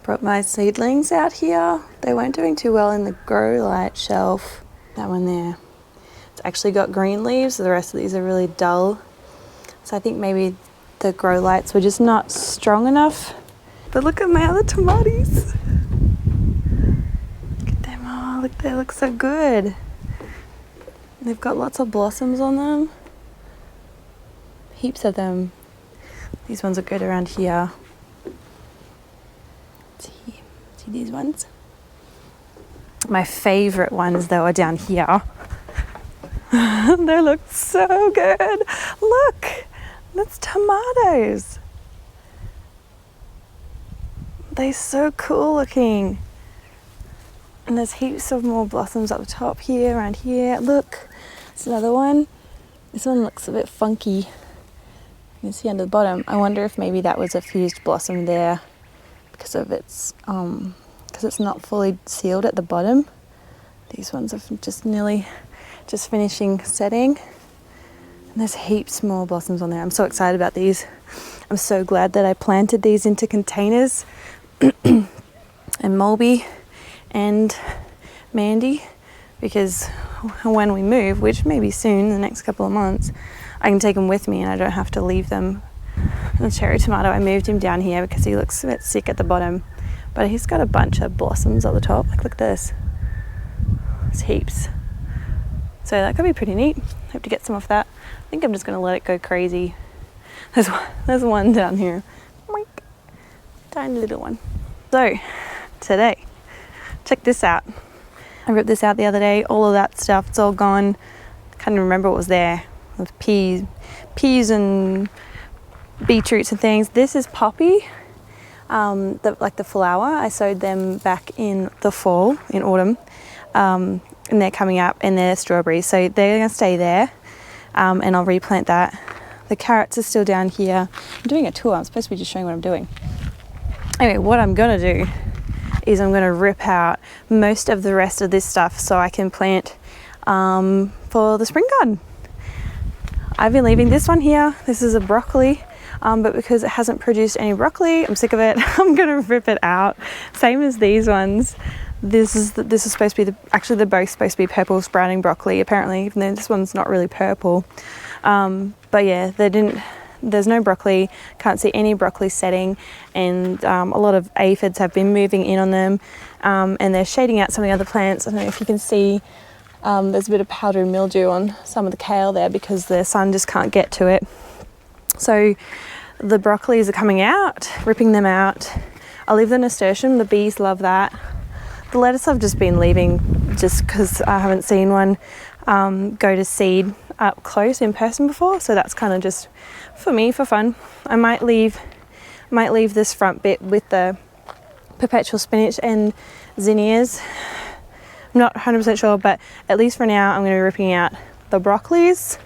Brought my seedlings out here. They weren't doing too well in the grow light shelf. That one there. It's actually got green leaves. The rest of these are really dull. So I think maybe the grow lights were just not strong enough. But look at my other tomatoes. Look at them. Oh, look, they look so good. They've got lots of blossoms on them. Heaps of them. These ones are good around here. See these ones? My favourite ones though are down here. They look so good. Look, that's tomatoes. They're so cool looking. And there's heaps of more blossoms up the top here, around here. Look, there's another one. This one looks a bit funky. You can see under the bottom. I wonder if maybe that was a fused blossom there because of its, because it's not fully sealed at the bottom. These ones are just finishing setting. And there's heaps more blossoms on there. I'm so excited about these. I'm so glad that I planted these into containers. And Mulby and Mandy, because when we move, which may be soon, in the next couple of months, I can take them with me and I don't have to leave them. The cherry tomato, I moved him down here because he looks a bit sick at the bottom, but he's got a bunch of blossoms at the top. Like, look at this. There's heaps. So that could be pretty neat. Hope to get some off that. I think I'm just going to let it go crazy. There's one down here. Oink. Tiny little one. So, today, check this out. I ripped this out the other day. All of that stuff, it's all gone. Can't even remember what was there. With peas and beetroots and things. This is poppy, like the flower. I sowed them back in the fall, in autumn, and they're coming up, and they're strawberries. So they're going to stay there, and I'll replant that. The carrots are still down here. I'm doing a tour. I'm supposed to be just showing what I'm doing. Anyway, what I'm going to do is I'm going to rip out most of the rest of this stuff so I can plant for the spring garden. I've been leaving this one here. This is a broccoli, but because it hasn't produced any broccoli, I'm sick of it. I'm going to rip it out. Same as these ones. This is supposed to be actually they're both supposed to be purple sprouting broccoli apparently, even though this one's not really purple. But yeah, there's no broccoli, can't see any broccoli setting, and a lot of aphids have been moving in on them, and they're shading out some of the other plants. I don't know if you can see, there's a bit of powdery mildew on some of the kale there because the sun just can't get to it. So the broccolis are coming out, ripping them out. I'll leave the nasturtium, the bees love that. The lettuce I've just been leaving just because I haven't seen one go to seed up close in person before, so that's kind of just for me, for fun. I might leave this front bit with the perpetual spinach and zinnias. I'm not 100% sure, but at least for now I'm going to be ripping out the broccolis.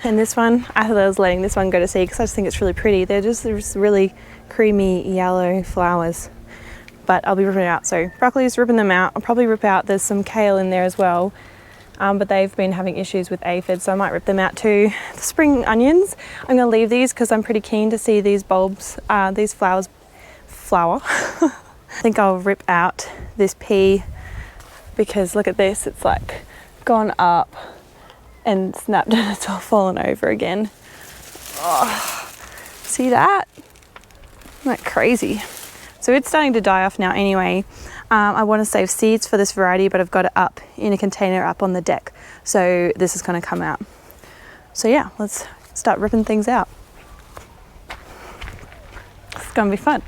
And this one, I thought I was letting this one go to seed because I just think it's really pretty. They're just really creamy yellow flowers, but I'll be ripping it out. So broccolis, ripping them out. I'll probably rip out, there's some kale in there as well. But they've been having issues with aphids, so I might rip them out too. The spring onions, I'm going to leave these because I'm pretty keen to see these bulbs, these flowers flower. I think I'll rip out this pea because look at this, it's like gone up and snapped and it's all fallen over again. Oh, see that? Isn't that crazy? So it's starting to die off now anyway. I want to save seeds for this variety, but I've got it up in a container up on the deck. So this is going to come out. So yeah, let's start ripping things out. It's going to be fun.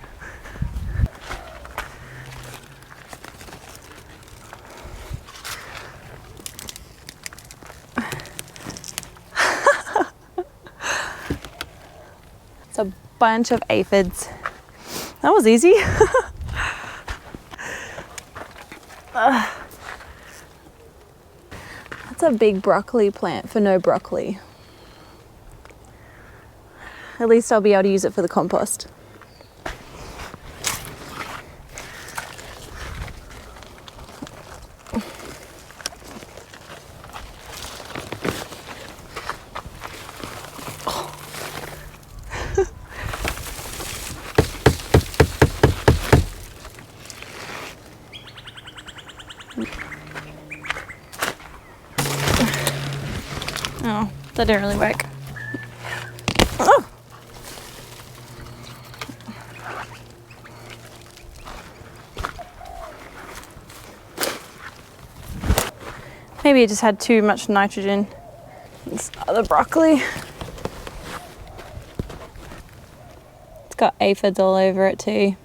It's a bunch of aphids. That was easy. That's a big broccoli plant for no broccoli. At least I'll be able to use it for the compost. That didn't really work. Oh! Maybe it just had too much nitrogen. This other broccoli. It's got aphids all over it too.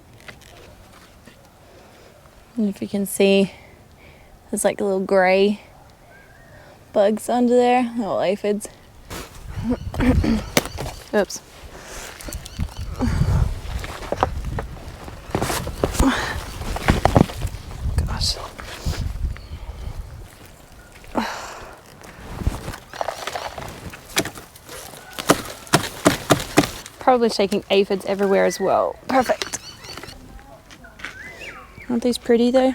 And if you can see, there's like little grey bugs under there, little aphids. Oops. Gosh. Probably shaking aphids everywhere as well. Perfect. Aren't these pretty though?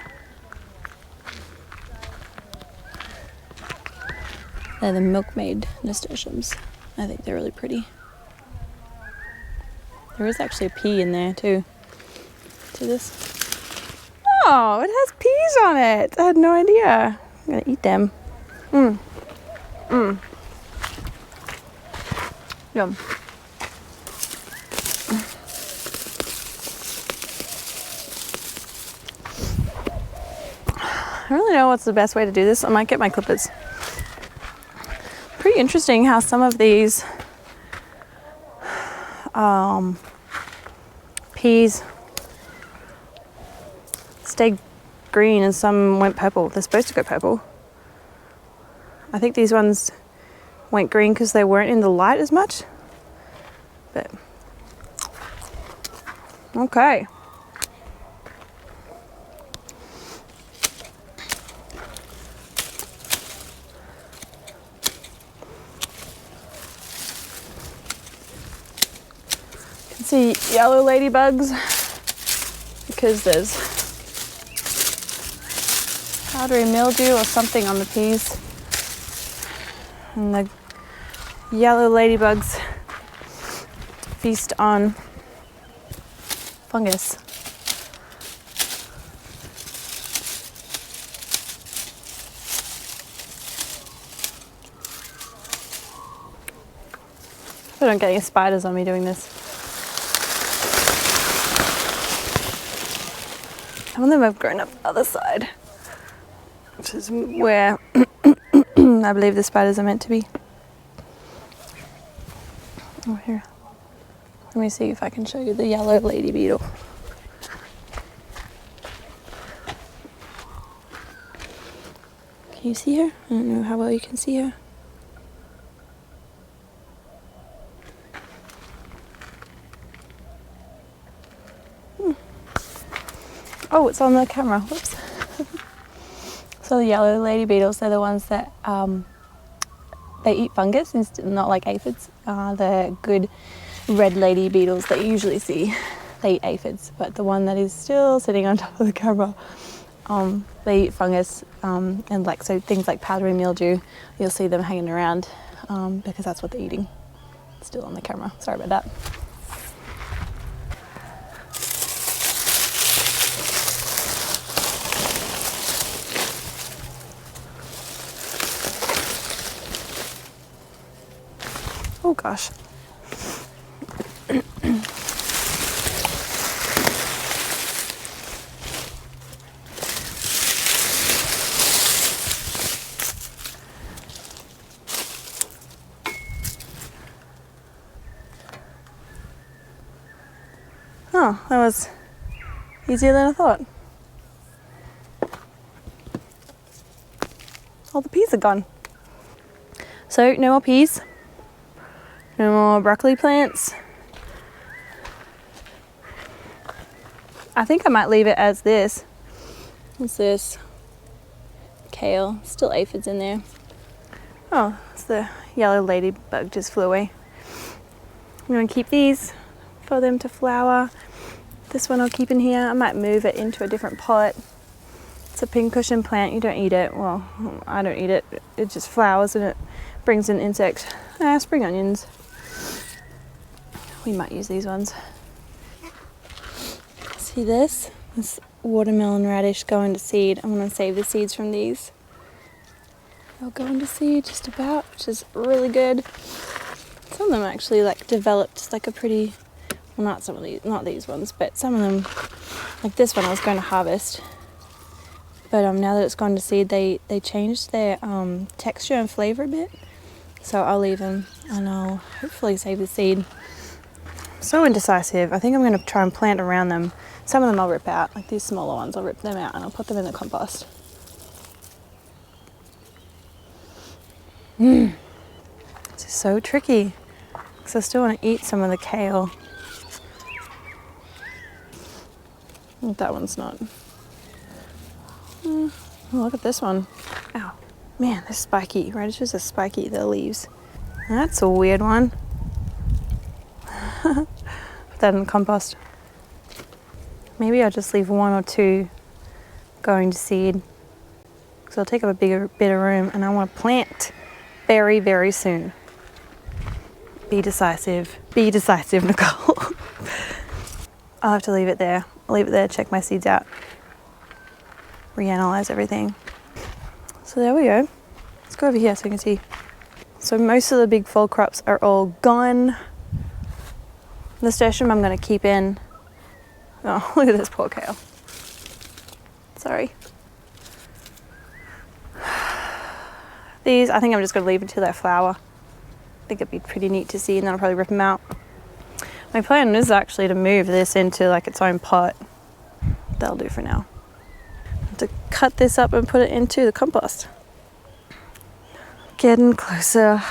They're the milkmaid nasturtiums. I think they're really pretty. There is actually a pea in there too. To this. Oh, it has peas on it. I had no idea. I'm gonna eat them. Yum. I don't really know what's the best way to do this. I might get my clippers. Pretty interesting how some of these peas stayed green and some went purple. They're supposed to go purple. I think these ones went green because they weren't in the light as much. But okay. See yellow ladybugs because there's powdery mildew or something on the peas, and the yellow ladybugs feast on fungus. I don't get any spiders on me doing this. Some of them have grown up the other side, which is where I believe the spiders are meant to be. Oh, here. Let me see if I can show you the yellow lady beetle. Can you see her? I don't know how well you can see her. Oh, it's on the camera. Whoops. So the yellow lady beetles, they're the ones that they eat fungus, not like aphids. The good red lady beetles that you usually see, they eat aphids. But the one that is still sitting on top of the camera, they eat fungus, and like so things like powdery mildew, you'll see them hanging around because that's what they're eating. It's still on the camera. Sorry about that. Oh gosh. Oh, that was easier than I thought. All the peas are gone. So no more peas. No more broccoli plants. I think I might leave it as this. What's this? Kale. Still aphids in there. Oh, it's the yellow ladybug just flew away. I'm going to keep these for them to flower. This one I'll keep in here. I might move it into a different pot. It's a pincushion plant. You don't eat it. Well, I don't eat it. It just flowers and it brings in insect. Spring onions. We might use these ones. See this? This watermelon radish going to seed. I'm going to save the seeds from these. they'll go into seed just about, which is really good. Some of them actually like developed like a pretty, well, not some of these, not these ones, but some of them, like this one I was going to harvest. But now that it's gone to seed, they changed their texture and flavour a bit. So I'll leave them and I'll hopefully save the seed. So indecisive. I think I'm going to try and plant around them. Some of them I'll rip out, like these smaller ones, I'll rip them out and I'll put them in the compost. This is so tricky because I still want to eat some of the kale. That one's not. Oh, look at this one. Ow. Man, they're spiky. Radishes are spiky, the leaves. That's a weird one. Put that in the compost. Maybe I'll just leave 1 or 2 going to seed. Because I'll take up a bigger bit of room and I want to plant very, very soon. Be decisive. Be decisive, Nicole. I'll have to leave it there. I'll leave it there, check my seeds out. Reanalyze everything. So there we go. Let's go over here so you can see. So most of the big fall crops are all gone. The nasturtium I'm going to keep in. Oh, look at this poor kale. Sorry. These, I think I'm just going to leave until they flower. I think it'd be pretty neat to see, and then I'll probably rip them out. My plan is actually to move this into like its own pot. That'll do for now. To cut this up and put it into the compost. Getting closer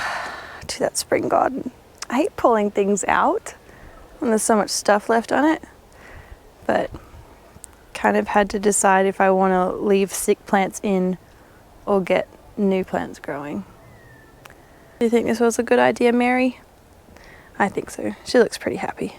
to that spring garden. I hate pulling things out when there's so much stuff left on it, but kind of had to decide if I want to leave sick plants in or get new plants growing. Do you think this was a good idea, Mary? I think so. She looks pretty happy.